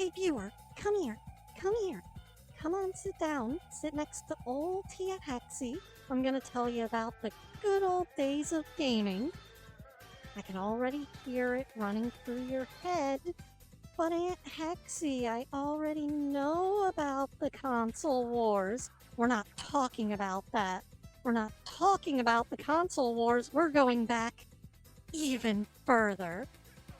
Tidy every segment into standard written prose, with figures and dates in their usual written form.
Hey viewer, come here, come here. Come on, sit down, sit next to old Tia Hexi. I'm gonna tell you about the good old days of gaming. I can already hear it running through your head. But Aunt Hexi, I already know about the console wars. We're not talking about that. We're not talking about the console wars. We're going back even further.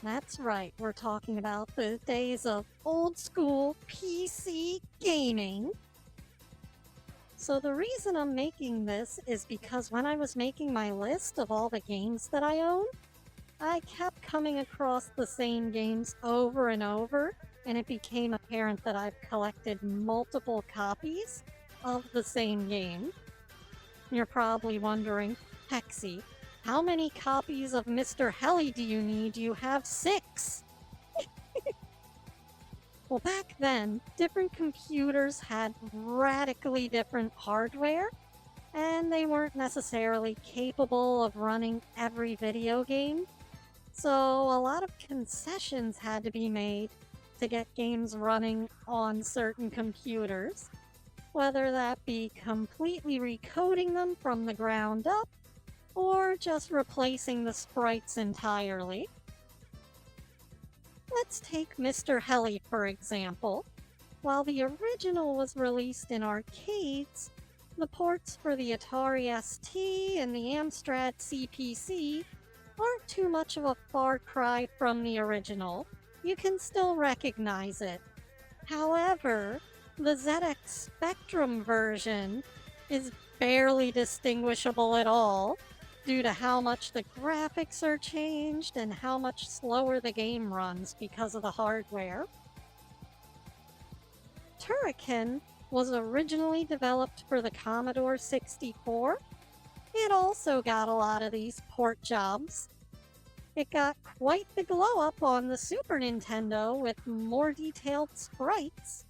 That's right, we're talking about the days of old school PC gaming. So the reason I'm making this is because when I was making my list of all the games that I own, I kept coming across the same games over and over, and it became apparent that I've collected multiple copies of the same game. You're probably wondering, Hexi, how many copies of Mr. Heli do you need? You have 6! Well, back then, different computers had radically different hardware, and they weren't necessarily capable of running every video game. So a lot of concessions had to be made to get games running on certain computers, whether that be completely recoding them from the ground up, or just replacing the sprites entirely. Let's take Mr. Heli for example. While the original was released in arcades, the ports for the Atari ST and the Amstrad CPC aren't too much of a far cry from the original. You can still recognize it. However, the ZX Spectrum version is barely distinguishable at all, due to how much the graphics are changed and how much slower the game runs because of the hardware. Turrican was originally developed for the Commodore 64. It also got a lot of these port jobs. It got quite the glow up on the Super Nintendo with more detailed sprites.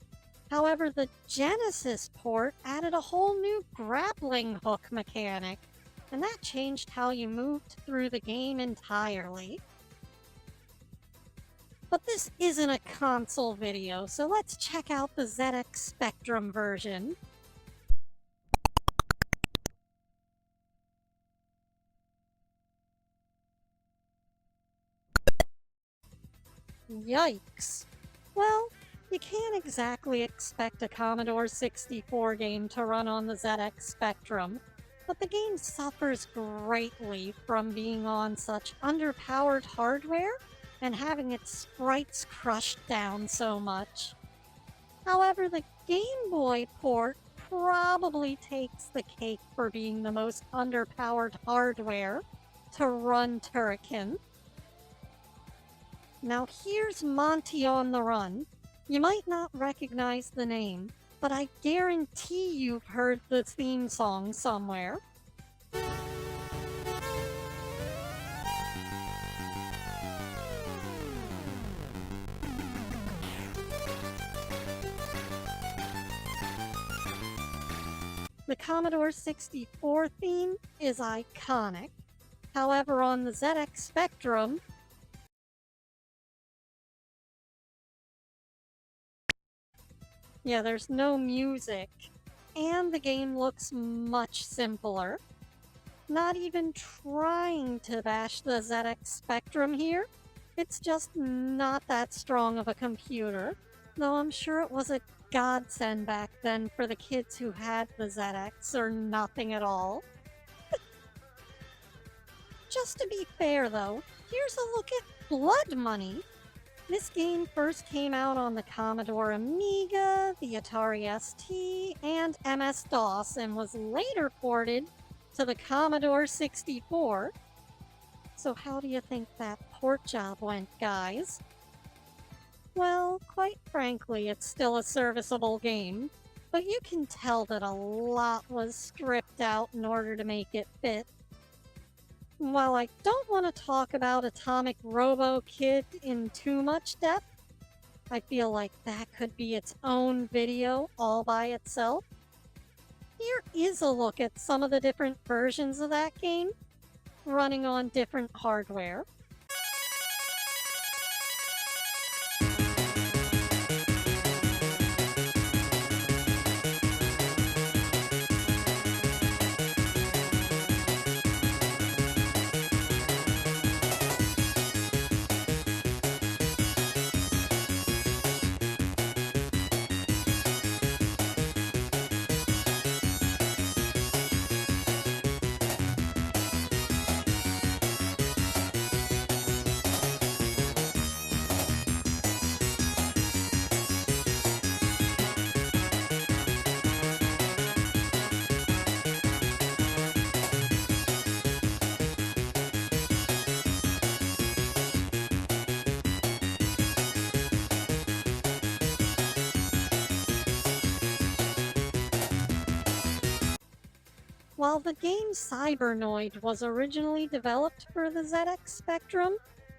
However, the Genesis port added a whole new grappling hook mechanic, and that changed how you moved through the game entirely. But this isn't a console video, so let's check out the ZX Spectrum version. Yikes. Well, you can't exactly expect a Commodore 64 game to run on the ZX Spectrum, but the game suffers greatly from being on such underpowered hardware and having its sprites crushed down so much. However, the Game Boy port probably takes the cake for being the most underpowered hardware to run Turrican. Now here's Monty on the Run. You might not recognize the name, but I guarantee you've heard the theme song somewhere. The Commodore 64 theme is iconic. However, on the ZX Spectrum, there's no music, and the game looks much simpler. Not even trying to bash the ZX Spectrum here, it's just not that strong of a computer, though I'm sure it was a godsend back then for the kids who had the ZX or nothing at all. Just to be fair though, here's a look at Blood Money. This game first came out on the Commodore Amiga, the Atari ST, and MS-DOS, and was later ported to the Commodore 64. So how do you think that port job went, guys? Well, quite frankly, it's still a serviceable game, but you can tell that a lot was stripped out in order to make it fit. While I don't want to talk about Atomic Robo Kid in too much depth, I feel like that could be its own video all by itself. Here is a look at some of the different versions of that game, running on different hardware. While the game Cybernoid was originally developed for the ZX Spectrum,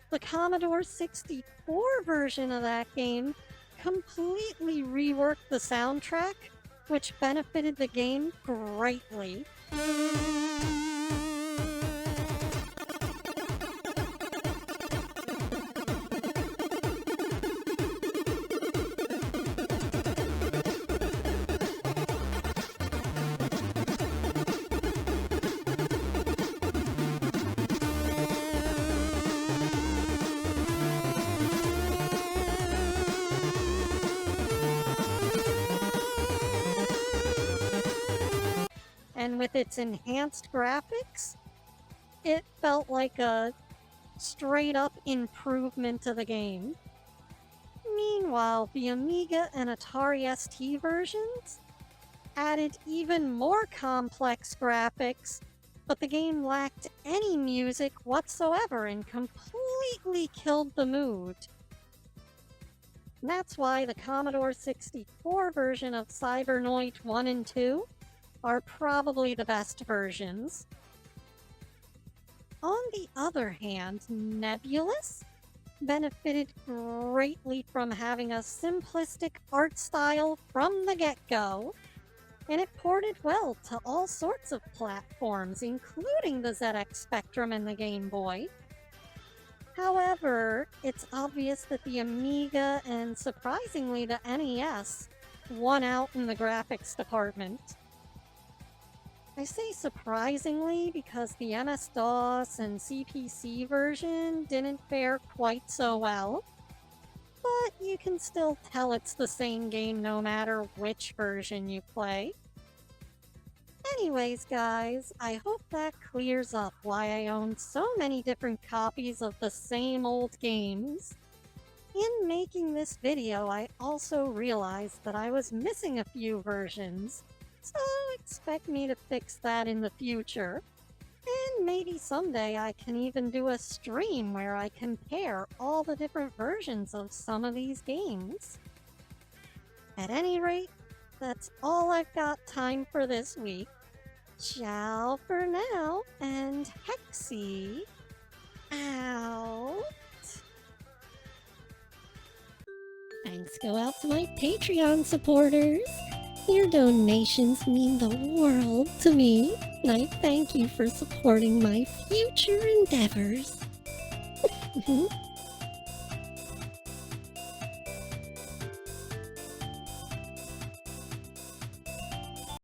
the Commodore 64 version of that game completely reworked the soundtrack, which benefited the game greatly. And with its enhanced graphics, it felt like a straight up improvement to the game. Meanwhile, the Amiga and Atari ST versions added even more complex graphics, but the game lacked any music whatsoever and completely killed the mood. And that's why the Commodore 64 version of Cybernoid 1 and 2 are probably the best versions. On the other hand, Nebulous benefited greatly from having a simplistic art style from the get-go, and it ported well to all sorts of platforms, including the ZX Spectrum and the Game Boy. However, it's obvious that the Amiga and surprisingly the NES won out in the graphics department. I say surprisingly because the MS-DOS and CPC version didn't fare quite so well, but you can still tell it's the same game no matter which version you play. Anyways, guys, I hope that clears up why I own so many different copies of the same old games. In making this video, I also realized that I was missing a few versions, so expect me to fix that in the future. And maybe someday I can even do a stream where I compare all the different versions of some of these games. At any rate, that's all I've got time for this week. Ciao for now, and Hexi out. Thanks go out to my Patreon supporters. Your donations mean the world to me, and I thank you for supporting my future endeavors.